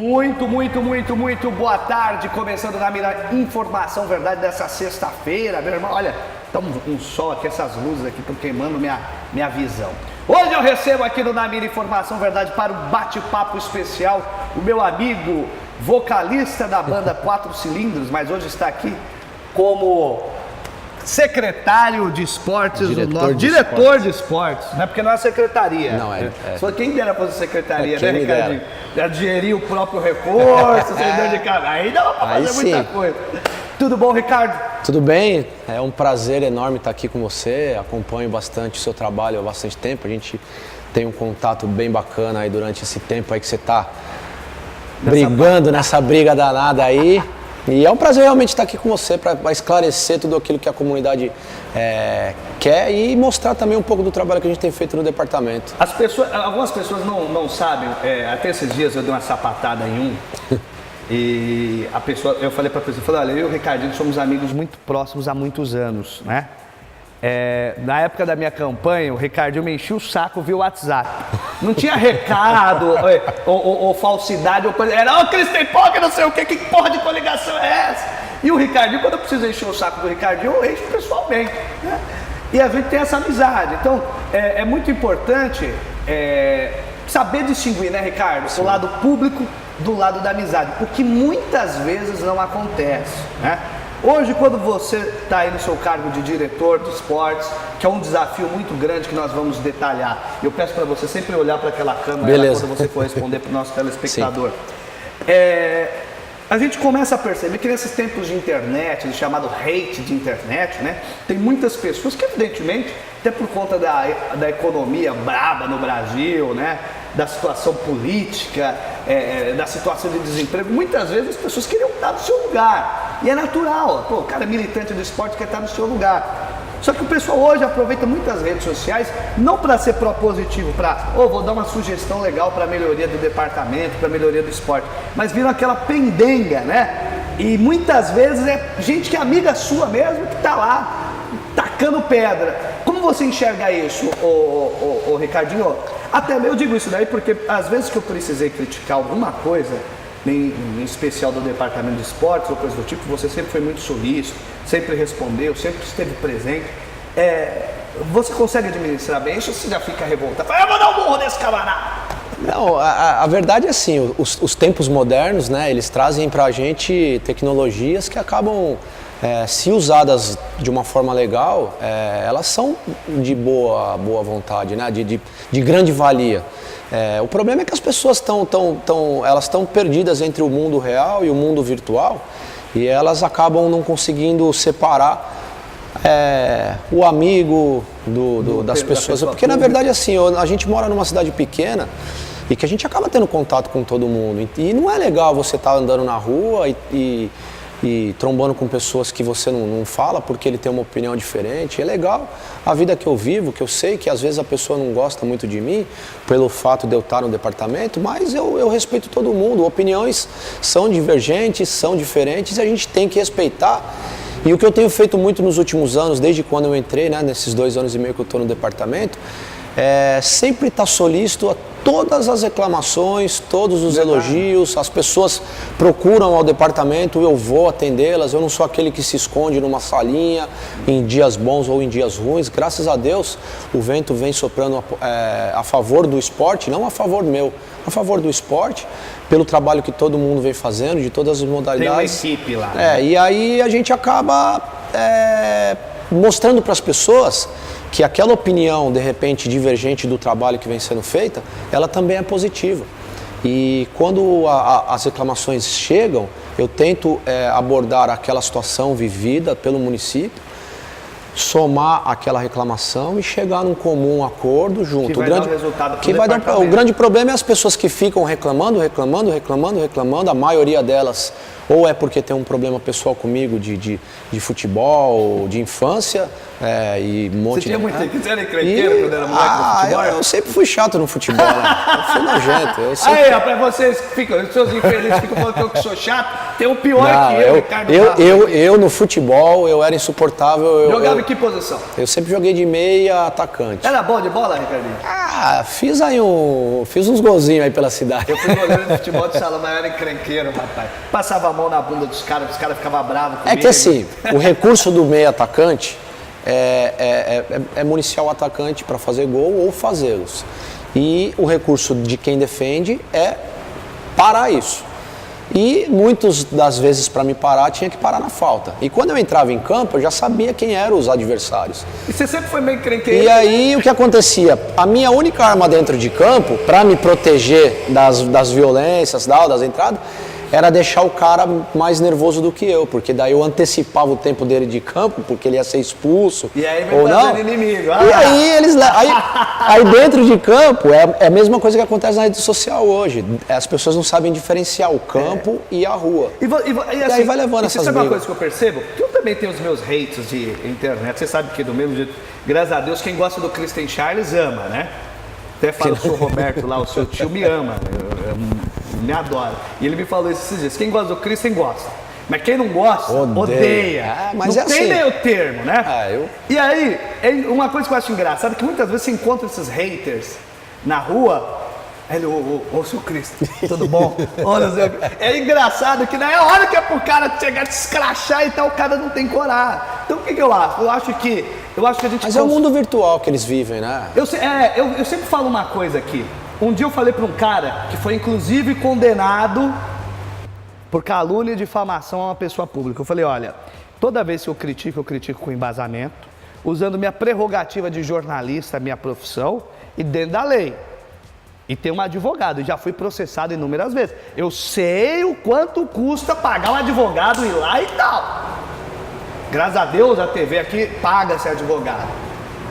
Muito boa tarde, começando na Mira Informação Verdade dessa sexta-feira, meu irmão, olha, tá um sol aqui, essas luzes aqui estão queimando minha visão. Hoje eu recebo aqui no Namira Informação Verdade para um bate-papo especial o meu amigo vocalista da banda 4 Cilindros, mas hoje está aqui como secretário de esportes, diretor de esportes, não é porque não é secretaria. Não, Só quem dera fazer secretaria, né, quem Ricardinho? Já gerir o próprio recurso, servidor de casa, aí dá pra fazer muita coisa. Tudo bom, Ricardo? Tudo bem, é um prazer enorme estar aqui com você, acompanho bastante o seu trabalho há bastante tempo, a gente tem um contato bem bacana aí durante esse tempo aí que você está brigando nessa briga danada aí. E é um prazer realmente estar aqui com você para esclarecer tudo aquilo que a comunidade quer e mostrar também um pouco do trabalho que a gente tem feito no departamento. Algumas pessoas não sabem, até esses dias eu dei uma sapatada em um e eu falei para a pessoa, olha, eu e o Ricardinho somos amigos muito próximos há muitos anos, né? Na época da minha campanha, o Ricardinho me enchia o saco via WhatsApp. Não tinha recado, ou falsidade, ou coisa. Era, Cristian Pog, não sei o que porra de coligação é essa? E o Ricardinho, quando eu preciso encher o saco do Ricardinho, eu encho pessoalmente, né? E a gente tem essa amizade. Então, é muito importante saber distinguir, né, Ricardo? O lado público do lado da amizade, o que muitas vezes não acontece, né? Hoje, quando você está aí no seu cargo de diretor de esportes, que é um desafio muito grande que nós vamos detalhar, eu peço para você sempre olhar para aquela câmera quando você for responder para o nosso telespectador. A gente começa a perceber que nesses tempos de internet, do chamado hate de internet, né, tem muitas pessoas que, evidentemente, até por conta da economia braba no Brasil, né, da situação política, da situação de desemprego, muitas vezes as pessoas queriam estar no seu lugar. E é natural, o cara militante do esporte quer estar no seu lugar. Só que o pessoal hoje aproveita muitas redes sociais, não para ser propositivo, vou dar uma sugestão legal para a melhoria do departamento, para a melhoria do esporte, mas viram aquela pendenga, né? E muitas vezes é gente que é amiga sua mesmo, que está lá, tacando pedra. Como você enxerga isso, ô Ricardinho? Até eu digo isso daí porque às vezes que eu precisei criticar alguma coisa, em especial do departamento de esportes ou coisa do tipo, você sempre foi muito solícito, sempre respondeu, sempre esteve presente. Você consegue administrar bem isso ou você já fica revoltado? Eu vou dar um burro nesse camarada! Não, a verdade é assim, os tempos modernos, né, eles trazem pra gente tecnologias que acabam, se usadas de uma forma legal, elas são de boa vontade, né, de grande valia. O problema é que as pessoas estão perdidas entre o mundo real e o mundo virtual e elas acabam não conseguindo separar o amigo das pessoas. Porque na verdade assim, a gente mora numa cidade pequena e que a gente acaba tendo contato com todo mundo. E não é legal você estar andando na rua e trombando com pessoas que você não fala porque ele tem uma opinião diferente. É legal a vida que eu vivo, que eu sei que às vezes a pessoa não gosta muito de mim pelo fato de eu estar no departamento, mas eu respeito todo mundo. Opiniões são divergentes, são diferentes e a gente tem que respeitar. E o que eu tenho feito muito nos últimos anos, desde quando eu entrei, né, nesses 2 anos e meio que eu estou no departamento, sempre estar solícito a todas as reclamações, todos os elogios. As pessoas procuram ao departamento, eu vou atendê-las, eu não sou aquele que se esconde numa salinha em dias bons ou em dias ruins. Graças a Deus o vento vem soprando a favor do esporte, não a favor meu, a favor do esporte, pelo trabalho que todo mundo vem fazendo, de todas as modalidades. Tem uma equipe lá, né? E aí a gente acaba mostrando para as pessoas que aquela opinião, de repente, divergente do trabalho que vem sendo feita, ela também é positiva. E quando as reclamações chegam, eu tento abordar aquela situação vivida pelo município, somar aquela reclamação e chegar num comum acordo junto. Que vai dar um resultado pro departamento. O grande problema é as pessoas que ficam reclamando, a maioria delas ou é porque tem um problema pessoal comigo de futebol, de infância, e um monte de... Você tinha muito... Você era encrenqueiro quando era moleque no futebol? Eu sempre fui chato no futebol, né? Eu fui nojento. Aí, rapaz, vocês ficam, os seus infelizes ficam falando que eu que sou chato, tem o pior que eu, Ricardo. Eu no futebol, eu era insuportável. Jogava em que posição? Eu sempre joguei de meia atacante. Era bom de bola, Ricardinho? Fiz uns golzinhos aí pela cidade. Eu fui goleiro de futebol de salão, mas eu era encrenqueiro, rapaz. Passava a mão na bunda dos caras ficavam bravos comigo. É que assim, o recurso do meia atacante é municiar o atacante para fazer gol ou fazê-los. E o recurso de quem defende é parar isso. E muitas das vezes para me parar tinha que parar na falta. E quando eu entrava em campo eu já sabia quem eram os adversários. E você sempre foi meio encrenqueiro? E aí o que acontecia? A minha única arma dentro de campo, para me proteger das violências, das entradas, era deixar o cara mais nervoso do que eu, porque daí eu antecipava o tempo dele de campo, porque ele ia ser expulso. E aí ou não. Inimigo. E aí dentro de campo é a mesma coisa que acontece na rede social hoje. As pessoas não sabem diferenciar o campo e a rua. E aí vai levando essas brigas. Sabe uma coisa brigas. que eu percebo? Que eu também tenho os meus hates de internet. Você sabe que do mesmo jeito, graças a Deus, quem gosta do Christian Charles ama, né? Até falo que o Roberto lá, o seu tio, me ama. Me adora. E ele me falou isso esses dias. Quem gosta do Christian gosta. Mas quem não gosta, odeia. Mas não é tem assim. meio termo, né? Eu... E aí, uma coisa que eu acho engraçada é que muitas vezes você encontra esses haters na rua. Ele, ô seu Cristo, tudo bom? Olha, é engraçado que na hora que é pro cara chegar a te escrachar e tal, o cara não tem coragem. Então o que eu acho? Eu acho que a gente... Mas é o mundo virtual que eles vivem, né? Eu sempre falo uma coisa aqui. Um dia eu falei para um cara que foi inclusive condenado por calúnia e difamação a uma pessoa pública. Eu falei, olha, toda vez que eu critico com embasamento, usando minha prerrogativa de jornalista, minha profissão, e dentro da lei. E tem um advogado, e já fui processado inúmeras vezes. Eu sei o quanto custa pagar um advogado, ir lá e tal. Graças a Deus a TV aqui paga esse advogado.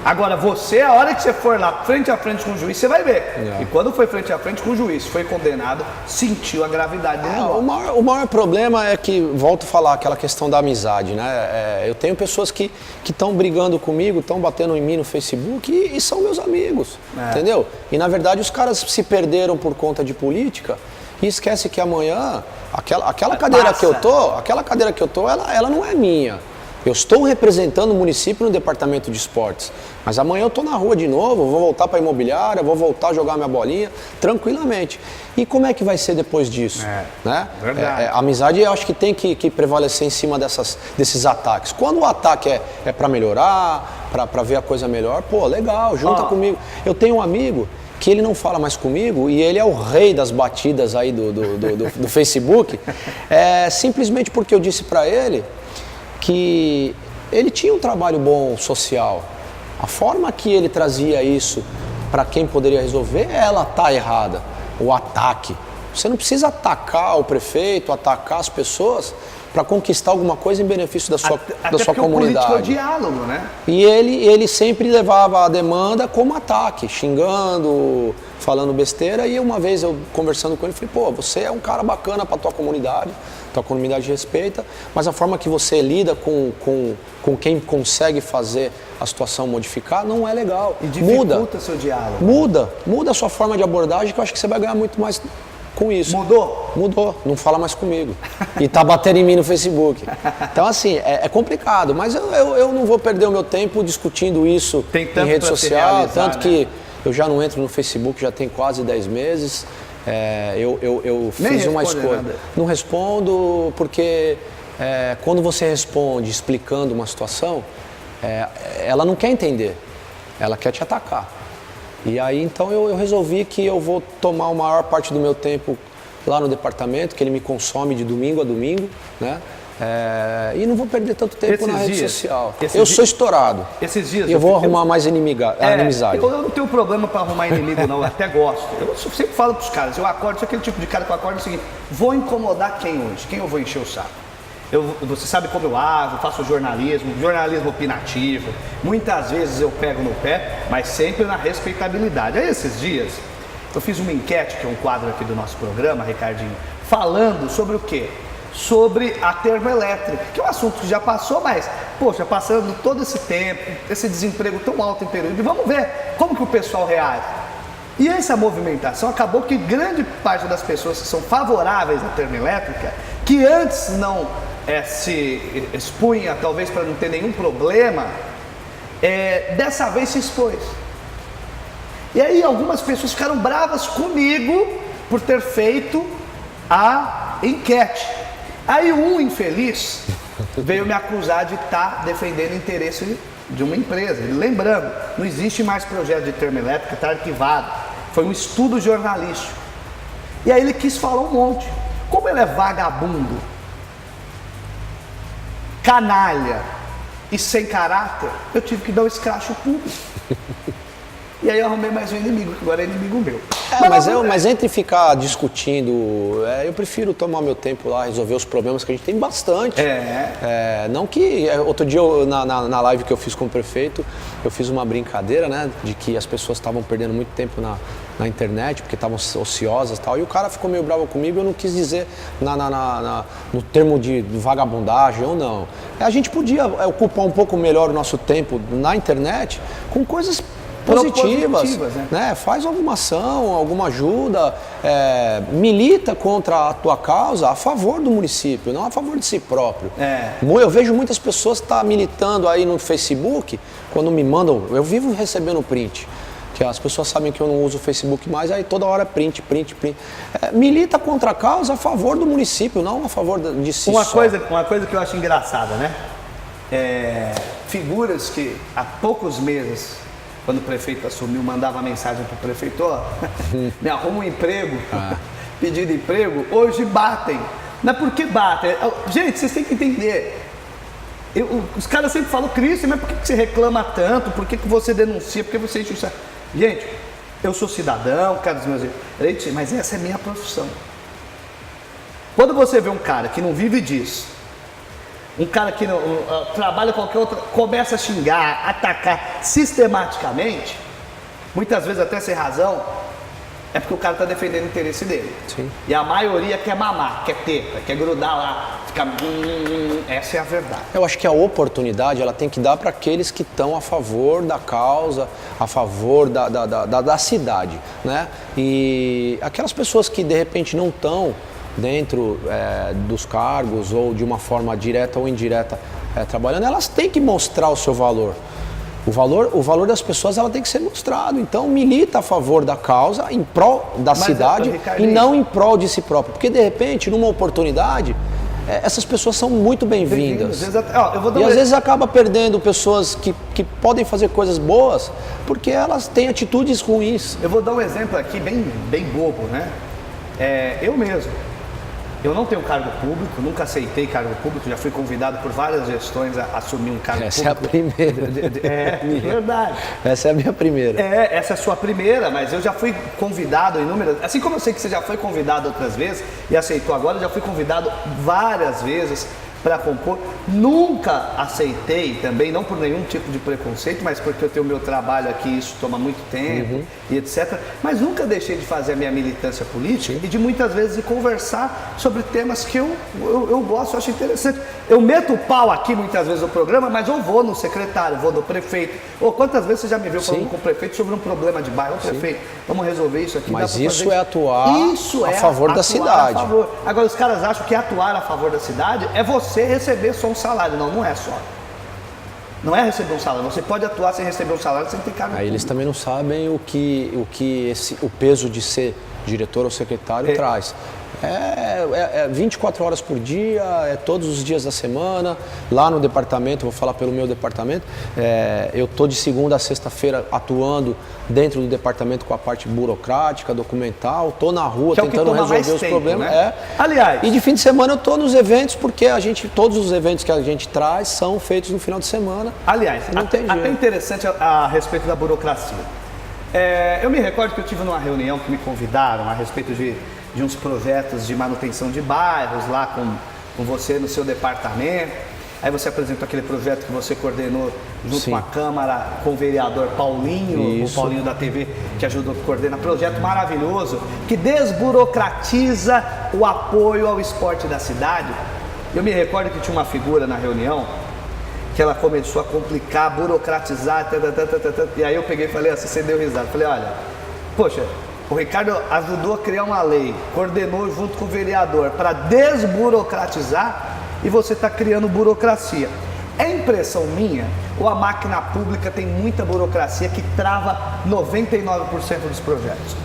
Agora você, a hora que você for lá frente a frente com o juiz, você vai ver. E quando foi frente a frente com o juiz, foi condenado, sentiu a gravidade do negócio. O maior problema é que, volto a falar, aquela questão da amizade, né? Eu tenho pessoas que estão brigando comigo, estão batendo em mim no Facebook e são meus amigos, entendeu? E na verdade os caras se perderam por conta de política e esquece que amanhã, aquela cadeira que eu tô, ela não é minha. Eu estou representando o município no departamento de esportes, mas amanhã eu estou na rua de novo, vou voltar para a imobiliária, vou voltar a jogar minha bolinha tranquilamente. E como é que vai ser depois disso? Né? Verdade. A amizade eu acho que tem que prevalecer em cima desses ataques. Quando o ataque é para melhorar, para ver a coisa melhor, pô, legal, junta comigo. Eu tenho um amigo que ele não fala mais comigo e ele é o rei das batidas aí do Facebook, simplesmente porque eu disse para ele que ele tinha um trabalho bom social. A forma que ele trazia isso para quem poderia resolver, ela tá errada. O ataque. Você não precisa atacar o prefeito, atacar as pessoas para conquistar alguma coisa em benefício da sua comunidade. O político é o diálogo, né? E ele sempre levava a demanda como ataque, xingando, falando besteira. E uma vez eu conversando com ele, falei, pô, você é um cara bacana para tua comunidade respeita, mas a forma que você lida com quem consegue fazer a situação modificar não é legal. E dificulta seu diálogo. Muda a sua forma de abordagem, que eu acho que você vai ganhar muito mais com isso. Mudou, não fala mais comigo. E tá batendo em mim no Facebook. Então assim, é complicado, mas eu não vou perder o meu tempo discutindo isso em rede social, tanto que eu já não entro no Facebook já tem quase 10 meses. Eu fiz uma escolha. Nada. Não respondo porque quando você responde explicando uma situação, ela não quer entender, ela quer te atacar. E aí então eu resolvi que eu vou tomar a maior parte do meu tempo lá no departamento, que ele me consome de domingo a domingo, né? E não vou perder tanto tempo na rede social. Eu sou estourado. Esses dias eu vou arrumar mais inimizade. Eu não tenho problema para arrumar inimigo, não. Eu até gosto. Eu sempre falo para os caras, eu acordo, sou aquele tipo de cara que eu acordo o seguinte: vou incomodar quem hoje? Quem eu vou encher o saco? Você sabe como eu ajo, faço jornalismo opinativo. Muitas vezes eu pego no pé, mas sempre na respeitabilidade. Aí esses dias eu fiz uma enquete, que é um quadro aqui do nosso programa, Ricardinho, falando sobre o quê? Sobre a termoelétrica, que é um assunto que já passou, mas, poxa, passando todo esse tempo, esse desemprego tão alto em período, e vamos ver como que o pessoal reage. E essa movimentação acabou que grande parte das pessoas que são favoráveis à termoelétrica, que antes não se expunha, talvez para não ter nenhum problema, dessa vez se expôs. E aí algumas pessoas ficaram bravas comigo por ter feito a enquete. Aí um infeliz veio me acusar de estar defendendo o interesse de uma empresa. Lembrando, não existe mais projeto de termoelétrica, está arquivado. Foi um estudo jornalístico. E aí ele quis falar um monte. Como ele é vagabundo, canalha e sem caráter, eu tive que dar um escracho público. E aí eu arrumei mais um inimigo, que agora é inimigo meu. Mas entre ficar discutindo, eu prefiro tomar meu tempo lá, resolver os problemas que a gente tem bastante. Não que, outro dia na live que eu fiz com o prefeito, eu fiz uma brincadeira, né, de que as pessoas estavam perdendo muito tempo na internet, porque estavam ociosas e tal, e o cara ficou meio bravo comigo, eu não quis dizer no termo de vagabundagem ou não. A gente podia ocupar um pouco melhor o nosso tempo na internet com coisas positivas, né? Faz alguma ação, alguma ajuda, milita contra a tua causa a favor do município, não a favor de si próprio. Eu vejo muitas pessoas militando aí no Facebook, quando me mandam, eu vivo recebendo print, que as pessoas sabem que eu não uso o Facebook mais, aí toda hora print. Milita contra a causa a favor do município, não a favor de si uma só. Uma coisa que eu acho engraçada, né? Figuras que há poucos meses, quando o prefeito assumiu, mandava mensagem para o prefeito, me arruma um emprego, pedindo emprego, hoje batem. Não é porque batem. Gente, vocês têm que entender. Os caras sempre falam, Cristo, mas por que você reclama tanto? Por que você denuncia? Por que você enche o saco? Gente, eu sou cidadão, cara dos meus direitos, mas essa é minha profissão. Quando você vê um cara que não vive disso, um cara que não trabalha qualquer outra, começa a xingar, atacar sistematicamente, muitas vezes até sem razão, é porque o cara está defendendo o interesse dele. Sim. E a maioria quer mamar, quer teta, quer grudar lá, ficar... Essa é a verdade. Eu acho que a oportunidade ela tem que dar para aqueles que estão a favor da causa, a favor da cidade, né? E aquelas pessoas que de repente não estão dentro dos cargos ou de uma forma direta ou indireta trabalhando, elas têm que mostrar o seu valor. O valor das pessoas ela tem que ser mostrado. Então milita a favor da causa, em prol da cidade e não em prol de si próprio. Porque de repente, numa oportunidade, essas pessoas são muito bem-vindas. E às vezes acaba perdendo pessoas que podem fazer coisas boas porque elas têm atitudes ruins. Eu vou dar um exemplo aqui bem bobo, né? Eu mesmo. Eu não tenho cargo público, nunca aceitei cargo público, já fui convidado por várias gestões a assumir um cargo público. Essa é a primeira. Verdade. Essa é a minha primeira. Essa é a sua primeira, mas eu já fui convidado inúmeras... Assim como eu sei que você já foi convidado outras vezes e aceitou agora, eu já fui convidado várias vezes para compor. Nunca aceitei também, não por nenhum tipo de preconceito, mas porque eu tenho o meu trabalho aqui, isso toma muito tempo e etc. Mas nunca deixei de fazer a minha militância política e de muitas vezes de conversar sobre temas que eu gosto, eu acho interessante. Eu meto o pau aqui muitas vezes no programa, mas eu vou no secretário, vou no prefeito. Ou quantas vezes você já me viu falando com o prefeito sobre um problema de bairro? Prefeito, vamos resolver isso aqui. Mas isso é atuar a favor da cidade. Agora os caras acham que atuar a favor da cidade é você receber só um salário. Não é só. Não é receber um salário. Você pode atuar sem receber um salário, sem ter cargo. Aí eles também não sabem o peso de ser diretor ou secretário traz. 24 horas por dia, todos os dias da semana. Lá no departamento, vou falar pelo meu departamento, eu estou de segunda a sexta-feira atuando dentro do departamento com a parte burocrática, documental, estou na rua tentando resolver os problemas. Né? Aliás, e de fim de semana eu estou nos eventos, porque todos os eventos que a gente traz são feitos no final de semana. Aliás, até interessante a respeito da burocracia. Eu me recordo que eu tive numa reunião que me convidaram a respeito de uns projetos de manutenção de bairros lá com você no seu departamento. Aí você apresentou aquele projeto que você coordenou junto com a Câmara, com o vereador Paulinho, o Paulinho da TV, que ajudou a coordenar. Projeto maravilhoso, que desburocratiza o apoio ao esporte da cidade. Eu me recordo que tinha uma figura na reunião que ela começou a complicar, burocratizar, e aí eu peguei e falei assim, você deu risada. Falei, olha, poxa, o Ricardo ajudou a criar uma lei, coordenou junto com o vereador para desburocratizar e você está criando burocracia. É impressão minha ou a máquina pública tem muita burocracia que trava 99% dos projetos?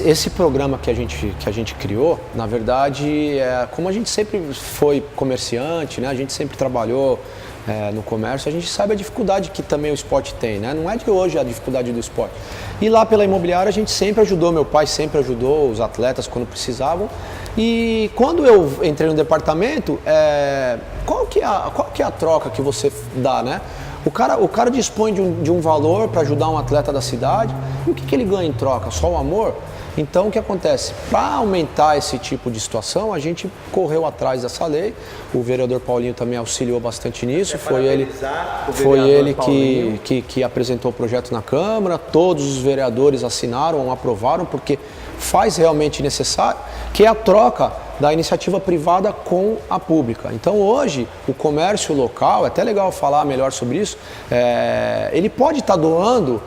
Esse programa que a gente criou, na verdade, como a gente sempre foi comerciante, né? A gente sempre trabalhou no comércio, a gente sabe a dificuldade que também o esporte tem, né? Não é de hoje a dificuldade do esporte. E lá pela imobiliária a gente sempre ajudou, meu pai sempre ajudou os atletas quando precisavam. E quando eu entrei no departamento, qual que é a troca que você dá, né? O cara dispõe de um valor para ajudar um atleta da cidade, e o que ele ganha em troca? Só o amor? Então o que acontece? Para aumentar esse tipo de situação, a gente correu atrás dessa lei, o vereador Paulinho também auxiliou bastante nisso, foi ele que apresentou o projeto na Câmara, todos os vereadores assinaram, aprovaram, porque faz realmente necessário, que é a troca da iniciativa privada com a pública. Então hoje o comércio local, é até legal falar melhor sobre isso, ele pode estar doando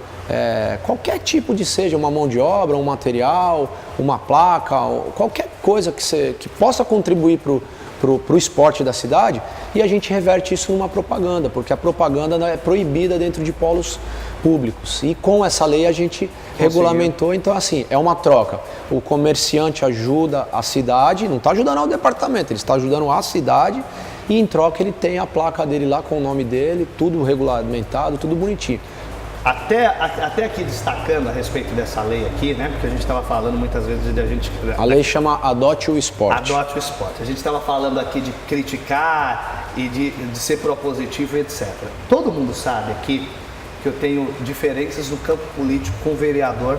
qualquer tipo de seja uma mão de obra, um material, uma placa, qualquer coisa que possa contribuir para o esporte da cidade, e a gente reverte isso numa propaganda, porque a propaganda é proibida dentro de polos públicos. E com essa lei a gente regulamentou, então assim, é uma troca. O comerciante ajuda a cidade, não está ajudando o departamento, ele está ajudando a cidade, e em troca ele tem a placa dele lá com o nome dele, tudo regulamentado, tudo bonitinho. Até aqui destacando a respeito dessa lei aqui, né? Porque a gente estava falando muitas vezes de a gente... A lei chama Adote o Esporte. Adote o Esporte. A gente estava falando aqui de criticar e de ser propositivo, etc. Todo mundo sabe aqui que eu tenho diferenças no campo político com o vereador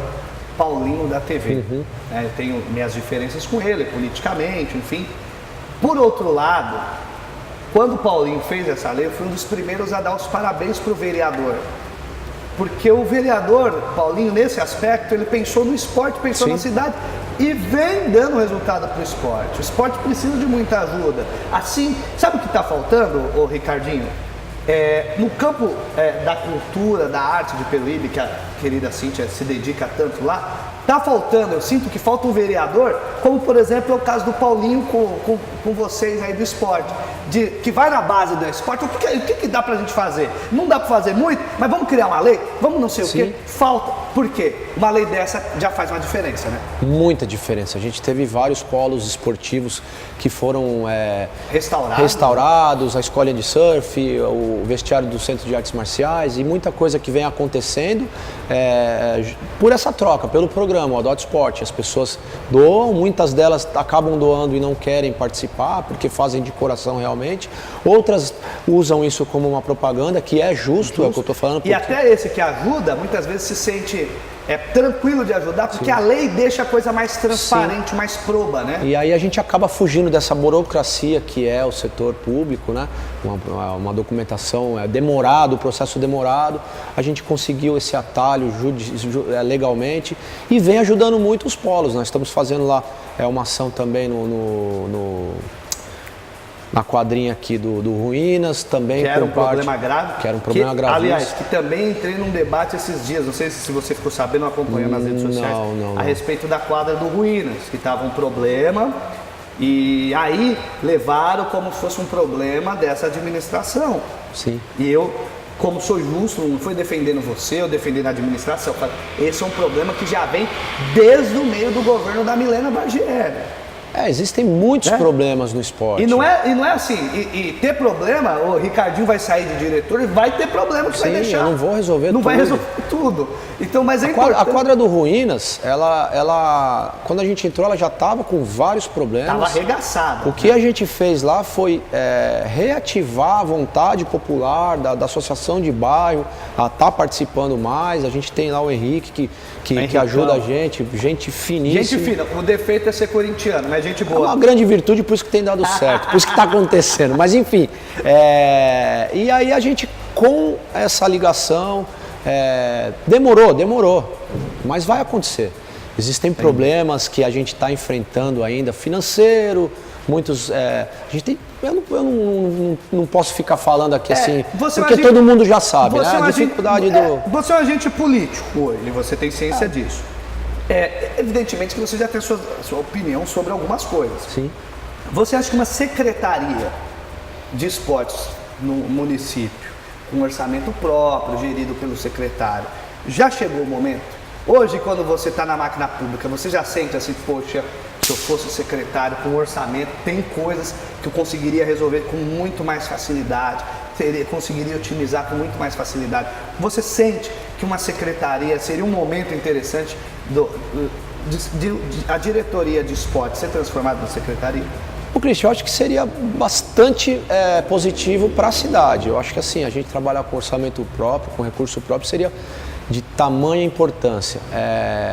Paulinho da TV. Eu tenho minhas diferenças com ele, politicamente, enfim. Por outro lado, quando o Paulinho fez essa lei, eu fui um dos primeiros a dar os parabéns para o vereador. Porque o vereador Paulinho, nesse aspecto, ele pensou no esporte, pensou na cidade e vem dando resultado para o esporte. O esporte precisa de muita ajuda. Assim, sabe o que está faltando, ô Ricardinho? No campo da cultura, da arte de Peruíbe, que a querida Cíntia se dedica tanto lá, está faltando, eu sinto que falta um vereador, como por exemplo é o caso do Paulinho com vocês aí do esporte, que vai na base do esporte. O que dá pra gente fazer? Não dá pra fazer muito, mas vamos criar uma lei? Vamos não sei o quê? Falta. Por quê? Uma lei dessa já faz uma diferença, né? Muita diferença. A gente teve vários polos esportivos que foram restaurados, a escolinha de surf, o vestiário do Centro de Artes Marciais e muita coisa que vem acontecendo por essa troca, pelo programa, o Adote Esporte. As pessoas doam, muitas delas acabam doando e não querem participar porque fazem de coração realmente. Outras usam isso como uma propaganda, que é justo. É o que eu estou falando. Porque... E até esse que ajuda, muitas vezes se sente tranquilo de ajudar, porque a lei deixa a coisa mais transparente, mais proba, né? E aí a gente acaba fugindo dessa burocracia que é o setor público, né? Uma documentação demorada, o processo demorado. A gente conseguiu esse atalho legalmente e vem ajudando muito os polos. Nós estamos fazendo lá uma ação também na quadrinha aqui do Ruínas, também que era um problema grave. Que era um problema gravíssimo. Aliás, que também entrei num debate esses dias, não sei se você ficou sabendo, acompanhando nas redes sociais, a respeito da quadra do Ruínas, que estava um problema, e aí levaram como se fosse um problema dessa administração. Sim. E eu, como sou justo, não fui defendendo você, eu defendendo a administração. Esse é um problema que já vem desde o meio do governo da Milena Bargieri. Existem muitos problemas no esporte. E não é assim, e ter problema, o Ricardinho vai sair de diretor e vai ter problema que vai deixar. Eu não vou resolver tudo. Não vai resolver tudo. Então, mas é importante. A quadra do Ruínas, ela quando a gente entrou, ela já estava com vários problemas. Estava arregaçada. O que a gente fez lá foi reativar a vontade popular da associação de bairro a estar participando mais. A gente tem lá o Henrique que ajuda a gente finíssima. Gente fina, o defeito é ser corintiano, mas gente boa. É uma grande virtude, por isso que tem dado certo, por isso que está acontecendo. Mas enfim, e aí a gente com essa ligação, demorou, mas vai acontecer. Existem problemas que a gente está enfrentando ainda, financeiro, muitos... a gente tem, eu não posso ficar falando aqui assim, porque todo mundo já sabe, né? A dificuldade Você é um agente político hoje, você tem ciência disso. Evidentemente que você já tem sua opinião sobre algumas coisas. Sim. Você acha que uma secretaria de esportes no município, com orçamento próprio, gerido pelo secretário. Já chegou o momento? Hoje, quando você está na máquina pública, você já sente assim, poxa, se eu fosse secretário com orçamento, tem coisas que eu conseguiria resolver com muito mais facilidade, conseguiria otimizar com muito mais facilidade. Você sente que uma secretaria seria um momento interessante a diretoria de esporte ser transformada na secretaria? O Cristian, eu acho que seria bastante positivo para a cidade. Eu acho que assim, a gente trabalhar com orçamento próprio, com recurso próprio, seria de tamanha importância.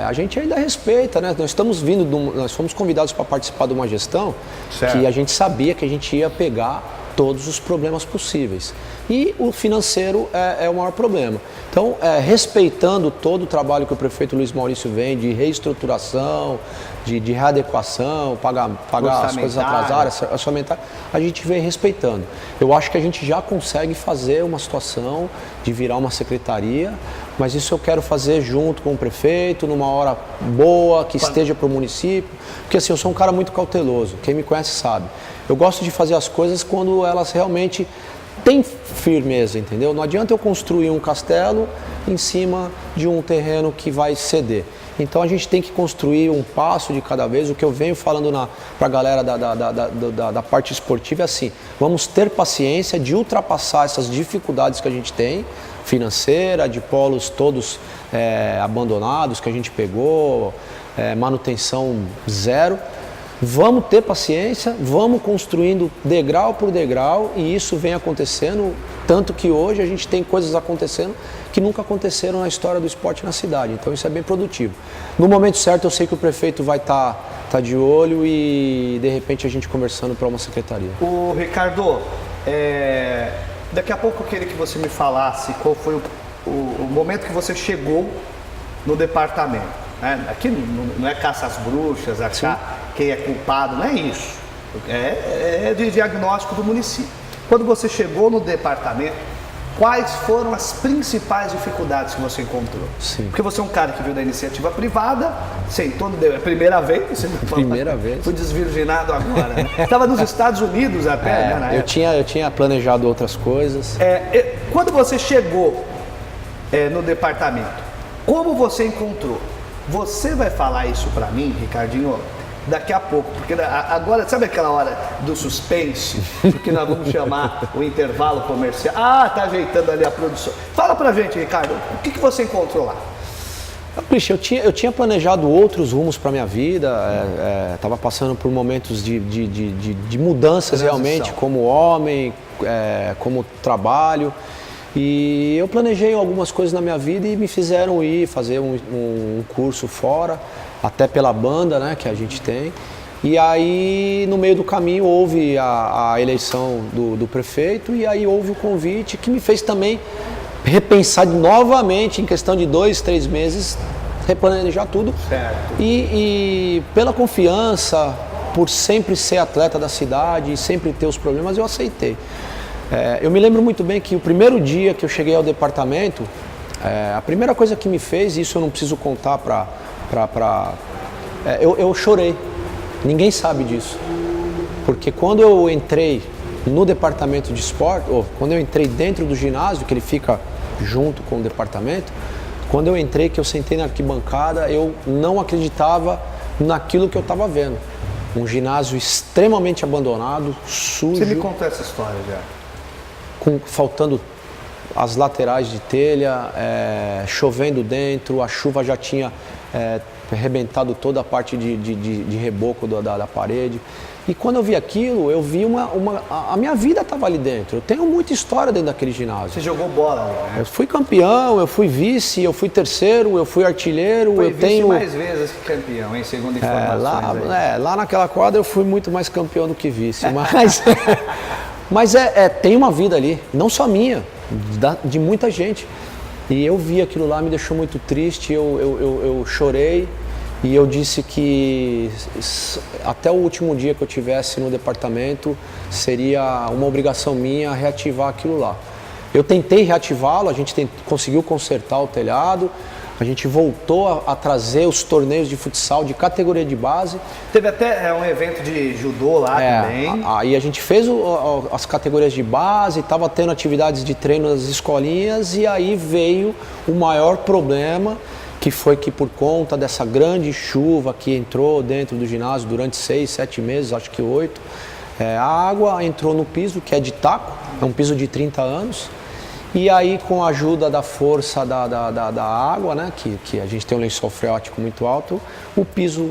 A gente ainda respeita, né? Nós fomos convidados para participar de uma gestão que a gente sabia que a gente ia pegar todos os problemas possíveis. E o financeiro é o maior problema. Então, respeitando todo o trabalho que o prefeito Luiz Maurício vem de reestruturação, de readequação, pagar as coisas atrasadas, orçamentária, a gente vem respeitando. Eu acho que a gente já consegue fazer uma situação de virar uma secretaria, mas isso eu quero fazer junto com o prefeito, numa hora boa, que esteja para o município, porque assim, eu sou um cara muito cauteloso, quem me conhece sabe. Eu gosto de fazer as coisas quando elas realmente têm firmeza, entendeu? Não adianta eu construir um castelo em cima de um terreno que vai ceder. Então a gente tem que construir um passo de cada vez. O que eu venho falando para a galera da parte esportiva é assim, vamos ter paciência de ultrapassar essas dificuldades que a gente tem, financeira, de polos todos abandonados que a gente pegou, manutenção zero. Vamos ter paciência, vamos construindo degrau por degrau e isso vem acontecendo, tanto que hoje a gente tem coisas acontecendo que nunca aconteceram na história do esporte na cidade, então isso é bem produtivo. No momento certo eu sei que o prefeito vai tá de olho e de repente a gente conversando para uma secretaria. O Ricardo, daqui a pouco eu queria que você me falasse qual foi o momento que você chegou no departamento. Aqui não é caça às bruxas, achar quem é culpado, não é isso. É de diagnóstico do município. Quando você chegou no departamento, quais foram as principais dificuldades que você encontrou? Sim. Porque você é um cara que veio da iniciativa privada, sentou, é a primeira vez? Você primeira vez. Fui desvirginado agora, né? Estava nos Estados Unidos até, né? Na época. Eu tinha planejado outras coisas. Quando você chegou no departamento, como você encontrou? Você vai falar isso pra mim, Ricardinho, daqui a pouco, porque agora, sabe aquela hora do suspense, que nós vamos chamar o intervalo comercial? Tá ajeitando ali a produção. Fala pra gente, Ricardo, o que você encontrou lá? Cristian, eu tinha planejado outros rumos para minha vida, estava passando por momentos de mudanças realmente, como homem, como trabalho. E eu planejei algumas coisas na minha vida e me fizeram ir fazer um curso fora, até pela banda, né, que a gente tem. E aí, no meio do caminho, houve a eleição do prefeito e aí houve o convite que me fez também repensar novamente, em questão de 2, 3 meses, replanejar tudo. Certo. E pela confiança, por sempre ser atleta da cidade e sempre ter os problemas, eu aceitei. Eu me lembro muito bem que o primeiro dia que eu cheguei ao departamento, a primeira coisa que me fez, e isso eu não preciso contar eu chorei. Ninguém sabe disso. Porque quando eu entrei no departamento de esporte, ou quando eu entrei dentro do ginásio, que ele fica junto com o departamento, quando eu entrei, que eu sentei na arquibancada, eu não acreditava naquilo que eu estava vendo. Um ginásio extremamente abandonado, sujo. Você me contou essa história já? Faltando as laterais de telha, chovendo dentro, a chuva já tinha arrebentado toda a parte de reboco da parede. E quando eu vi aquilo, eu vi a minha vida estava ali dentro. Eu tenho muita história dentro daquele ginásio. Você jogou bola ali, né? Eu fui campeão, eu fui vice, eu fui terceiro, eu fui artilheiro. Foi vice mais vezes que campeão, hein? Segundo informações. Lá naquela quadra eu fui muito mais campeão do que vice. Mas tem uma vida ali, não só minha, de muita gente. E eu vi aquilo lá, me deixou muito triste, eu chorei e eu disse que até o último dia que eu tivesse no departamento seria uma obrigação minha reativar aquilo lá. Eu tentei reativá-lo, a gente conseguiu consertar o telhado, A gente voltou a trazer os torneios de futsal de categoria de base. Teve até um evento de judô lá também. Aí a gente fez as categorias de base, estava tendo atividades de treino nas escolinhas e aí veio o maior problema, que foi que por conta dessa grande chuva que entrou dentro do ginásio durante 6, 7 meses, acho que 8, a água entrou no piso, que é de taco, é um piso de 30 anos. E aí, com a ajuda da força da água, né, que a gente tem um lençol freático muito alto, o piso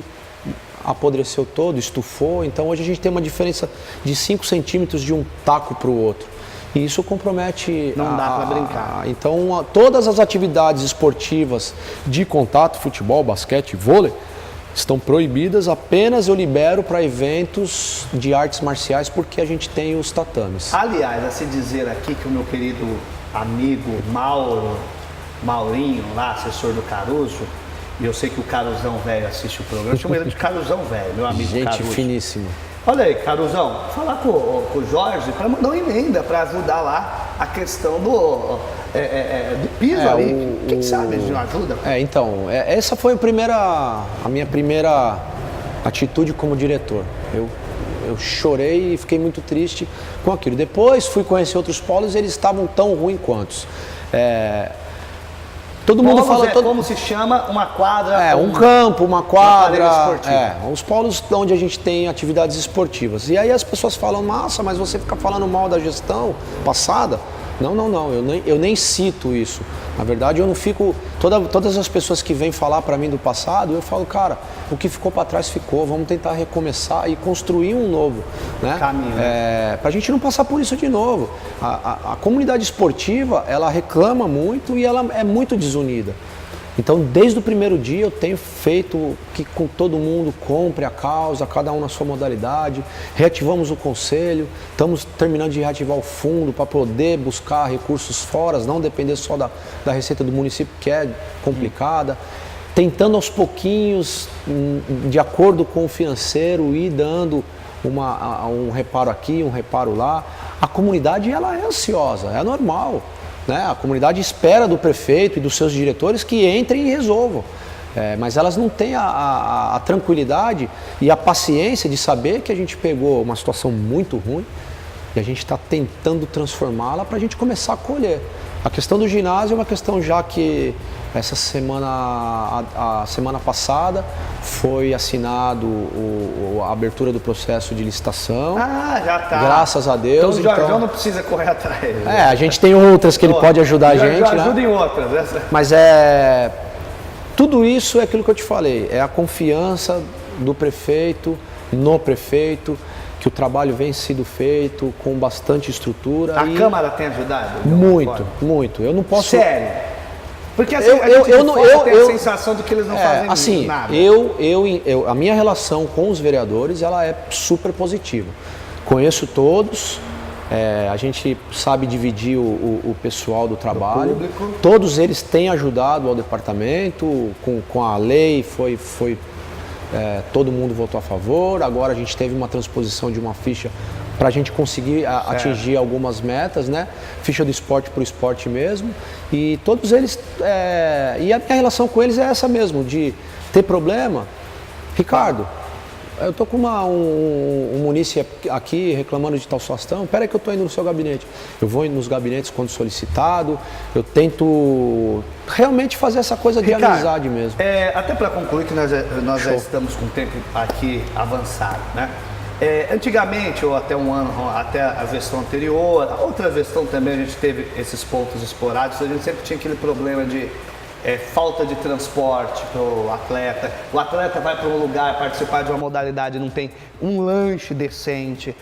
apodreceu todo, estufou. Então, hoje a gente tem uma diferença de 5 centímetros de um taco para o outro. E isso compromete... Não dá para brincar. Então, todas as atividades esportivas de contato, futebol, basquete, vôlei, estão proibidas. Apenas eu libero para eventos de artes marciais porque a gente tem os tatames. Aliás, a se dizer aqui que o meu querido amigo Maurinho, lá, assessor do Caruso, e eu sei que o Caruzão Velho assiste o programa, eu chamo ele de Caruzão Velho, meu amigo Gente Caruso. finíssima. Olha aí, Caruzão, falar com o Jorge para mandar uma emenda para ajudar lá a questão do piso ali. Quem sabe de uma ajuda? Então, essa foi a minha primeira atitude como diretor. Eu chorei e fiquei muito triste com aquilo. Depois fui conhecer outros polos e eles estavam tão ruins quanto. Todo mundo fala... Como se chama uma quadra... um campo, uma quadra... esportiva. Os polos onde a gente tem atividades esportivas. E aí as pessoas falam, nossa, mas você fica falando mal da gestão passada? Não, eu nem cito isso. Na verdade, eu não fico... Todas as pessoas que vêm falar para mim do passado, eu falo, cara, o que ficou para trás ficou, vamos tentar recomeçar e construir um novo, né? Caminho. Para a gente não passar por isso de novo. A comunidade esportiva, ela reclama muito e ela é muito desunida. Então, desde o primeiro dia, eu tenho feito que com todo mundo compre a causa, cada um na sua modalidade. Reativamos o conselho, estamos terminando de reativar o fundo para poder buscar recursos fora, não depender só da receita do município, que é complicada. Tentando aos pouquinhos, de acordo com o financeiro, ir dando um reparo aqui, um reparo lá. A comunidade, ela é ansiosa, é normal. Né? A comunidade espera do prefeito e dos seus diretores que entrem e resolvam. Mas elas não têm a tranquilidade e a paciência de saber que a gente pegou uma situação muito ruim e a gente está tentando transformá-la para a gente começar a colher. A questão do ginásio é uma questão já que essa semana, a semana passada, foi assinado a abertura do processo de licitação. Já tá. Graças a Deus. Então o Jorjão não precisa correr atrás. A gente tem outras que ele pode ajudar a gente. Ajuda em outras. Mas tudo isso é aquilo que eu te falei, é a confiança do prefeito no prefeito, que o trabalho vem sendo feito com bastante estrutura. A Câmara tem ajudado? Muito. Eu não posso... Sério? Porque assim, eu tenho a sensação de que eles não fazem nada. A minha relação com os vereadores, ela é super positiva. Conheço todos, a gente sabe dividir o pessoal do trabalho. Todos eles têm ajudado ao departamento, com a lei todo mundo votou a favor. Agora a gente teve uma transposição de uma ficha para a gente conseguir atingir algumas metas, né? Ficha do esporte para o esporte mesmo. E todos eles... e a minha relação com eles é essa mesmo, de ter problema. Ricardo, eu tô com um munícipe aqui reclamando de tal situação. Espera aí que eu estou indo no seu gabinete. Eu vou nos gabinetes quando solicitado. Eu tento realmente fazer essa coisa de Ricardo, amizade mesmo. Até para concluir que nós já estamos com o tempo aqui avançado, né? Antigamente, ou até um ano, até a gestão anterior, a outra gestão também, a gente teve esses pontos esporádicos. A gente sempre tinha aquele problema de falta de transporte para o atleta. O atleta vai para um lugar participar de uma modalidade, não tem um lanche decente.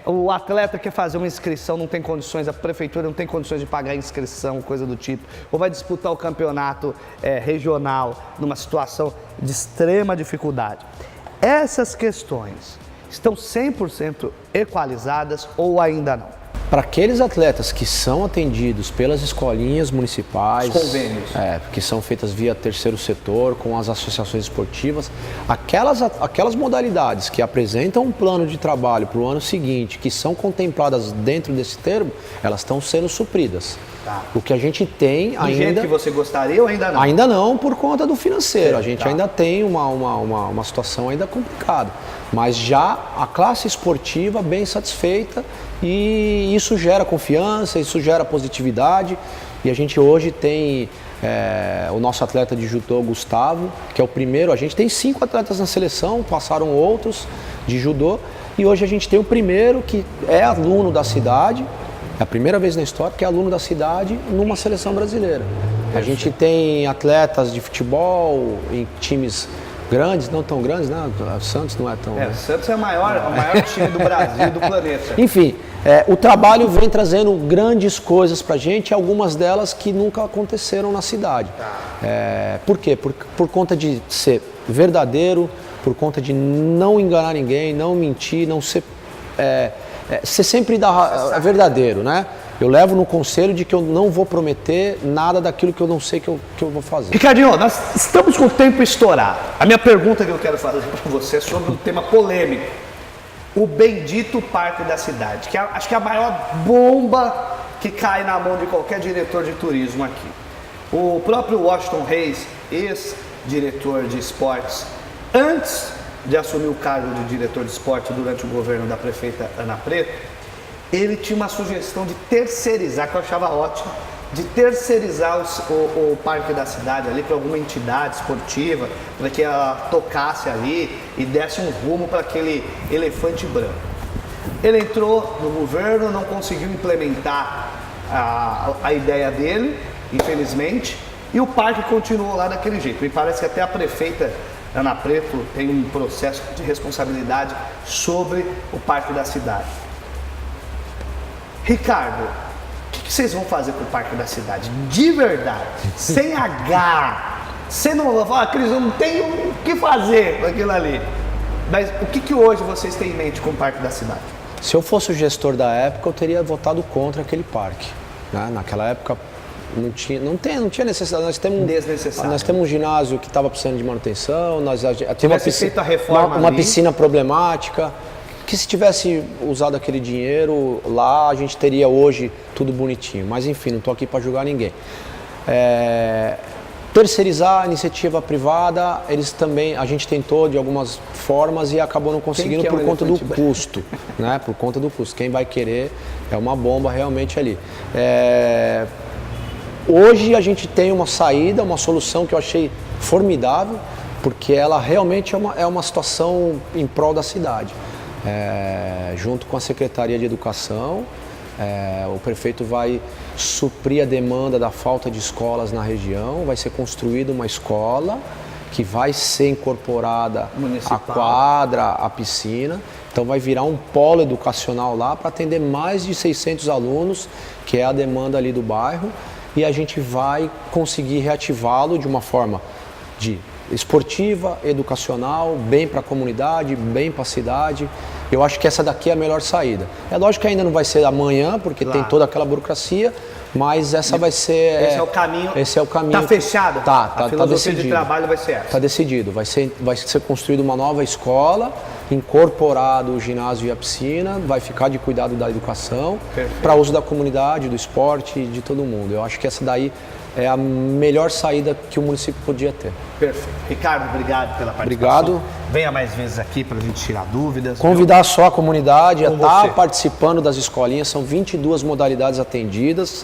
O atleta quer fazer uma inscrição, não tem condições, a prefeitura não tem condições de pagar a inscrição, coisa do tipo. Ou vai disputar o campeonato regional numa situação de extrema dificuldade. Essas questões estão 100% equalizadas ou ainda não? Para aqueles atletas que são atendidos pelas escolinhas municipais, os convênios, que são feitas via terceiro setor, com as associações esportivas, aquelas modalidades que apresentam um plano de trabalho para o ano seguinte, que são contempladas dentro desse termo, elas estão sendo supridas. Tá. O que a gente tem Do jeito ainda... que você gostaria ou ainda não? Ainda não, por conta do financeiro. A gente Tá. ainda tem uma situação ainda complicada. Mas já a classe esportiva bem satisfeita e isso gera confiança, isso gera positividade. E a gente hoje tem o nosso atleta de judô, Gustavo, que é o primeiro. A gente tem 5 atletas na seleção, passaram outros de judô. E hoje a gente tem o primeiro que é aluno da cidade. É a primeira vez na história que é aluno da cidade numa seleção brasileira. A gente tem atletas de futebol em times grandes, não tão grandes, né? O Santos não é tão... O Santos é o maior time do Brasil, do planeta. Enfim, o trabalho vem trazendo grandes coisas pra gente, algumas delas que nunca aconteceram na cidade. Por quê? Por conta de ser verdadeiro, por conta de não enganar ninguém, não mentir, não ser... ser sempre verdadeiro, né? Eu levo no conselho de que eu não vou prometer nada daquilo que eu não sei que eu vou fazer. Ricardinho, nós estamos com o tempo estourado. A minha pergunta que eu quero fazer para você é sobre um tema polêmico. O bendito Parque da Cidade, que acho que é a maior bomba que cai na mão de qualquer diretor de turismo aqui. O próprio Washington Reis, ex-diretor de esportes, antes de assumir o cargo de diretor de esporte durante o governo da prefeita Ana Preto, ele tinha uma sugestão de terceirizar, que eu achava ótimo, de terceirizar o Parque da Cidade ali para alguma entidade esportiva, para que ela tocasse ali e desse um rumo para aquele elefante branco. Ele entrou no governo, não conseguiu implementar a ideia dele, infelizmente, e o parque continuou lá daquele jeito. Me parece que até a prefeita Ana Preto tem um processo de responsabilidade sobre o Parque da Cidade. Ricardo, o que vocês vão fazer com o Parque da Cidade? De verdade, sem H. Você não vai falar, Cris, eu não tenho o que fazer com aquilo ali. Mas o que hoje vocês têm em mente com o Parque da Cidade? Se eu fosse o gestor da época, eu teria votado contra aquele parque, né? Naquela época não tinha necessidade. Nós temos um ginásio que estava precisando de manutenção, uma piscina problemática, que se tivesse usado aquele dinheiro lá, a gente teria hoje tudo bonitinho. Mas enfim, não estou aqui para julgar ninguém. Terceirizar a iniciativa privada, a gente tentou de algumas formas e acabou não conseguindo por conta do custo, né? Por conta do custo. Quem vai querer é uma bomba realmente ali. Hoje a gente tem uma saída, uma solução que eu achei formidável, porque ela realmente é uma situação em prol da cidade. Junto com a Secretaria de Educação, o prefeito vai suprir a demanda da falta de escolas na região, vai ser construída uma escola que vai ser incorporada a quadra, a piscina, então vai virar um polo educacional lá para atender mais de 600 alunos, que é a demanda ali do bairro, e a gente vai conseguir reativá-lo de uma forma esportiva, educacional, bem para a comunidade, bem para a cidade. Eu acho que essa daqui é a melhor saída. É lógico que ainda não vai ser amanhã, porque tem toda aquela burocracia, mas essa vai ser... Esse é o caminho. Esse é o caminho. Tá fechado? Tá filosofia decidido. de trabalho vai ser essa. Tá decidido. Vai ser construída uma nova escola, incorporado o ginásio e a piscina, vai ficar de cuidado da educação, para uso da comunidade, do esporte e de todo mundo. Eu acho que essa daí é a melhor saída que o município podia ter. Perfeito. Ricardo, obrigado pela participação. Obrigado. Venha mais vezes aqui para a gente tirar dúvidas. Convidar só a comunidade a estar participando das escolinhas, são 22 modalidades atendidas.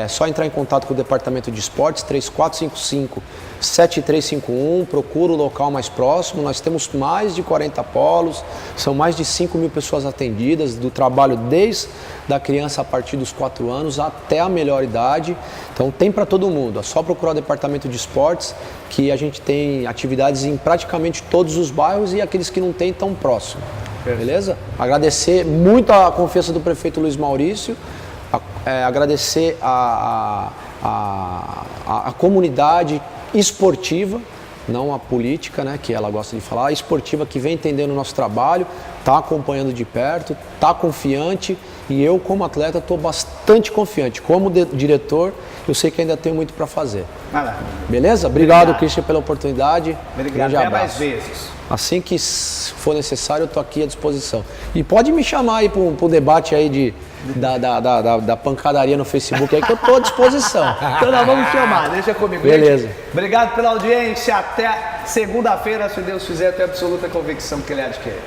Só entrar em contato com o Departamento de Esportes, 3455-7351, procura o local mais próximo. Nós temos mais de 40 polos, são mais de 5.000 pessoas atendidas, do trabalho desde da criança a partir dos 4 anos até a melhor idade. Então tem para todo mundo, é só procurar o Departamento de Esportes, que a gente tem atividades em praticamente todos os bairros e aqueles que não tem tão próximo. Beleza? Agradecer muito a confiança do prefeito Luiz Maurício, agradecer a comunidade esportiva, não a política, né, que ela gosta de falar, a esportiva que vem entendendo o nosso trabalho, está acompanhando de perto, está confiante e eu, como atleta, estou bastante confiante. Como diretor, eu sei que ainda tenho muito para fazer. Beleza? Obrigado, Christian, pela oportunidade. Obrigado. Até mais vezes. Assim que for necessário, eu estou aqui à disposição. E pode me chamar aí para um debate aí da pancadaria no Facebook aí, que eu estou à disposição. Então nós vamos chamar, deixa comigo. Beleza. Gente, obrigado pela audiência. Até segunda-feira, se Deus fizer, eu tenho absoluta convicção que ele há de querer.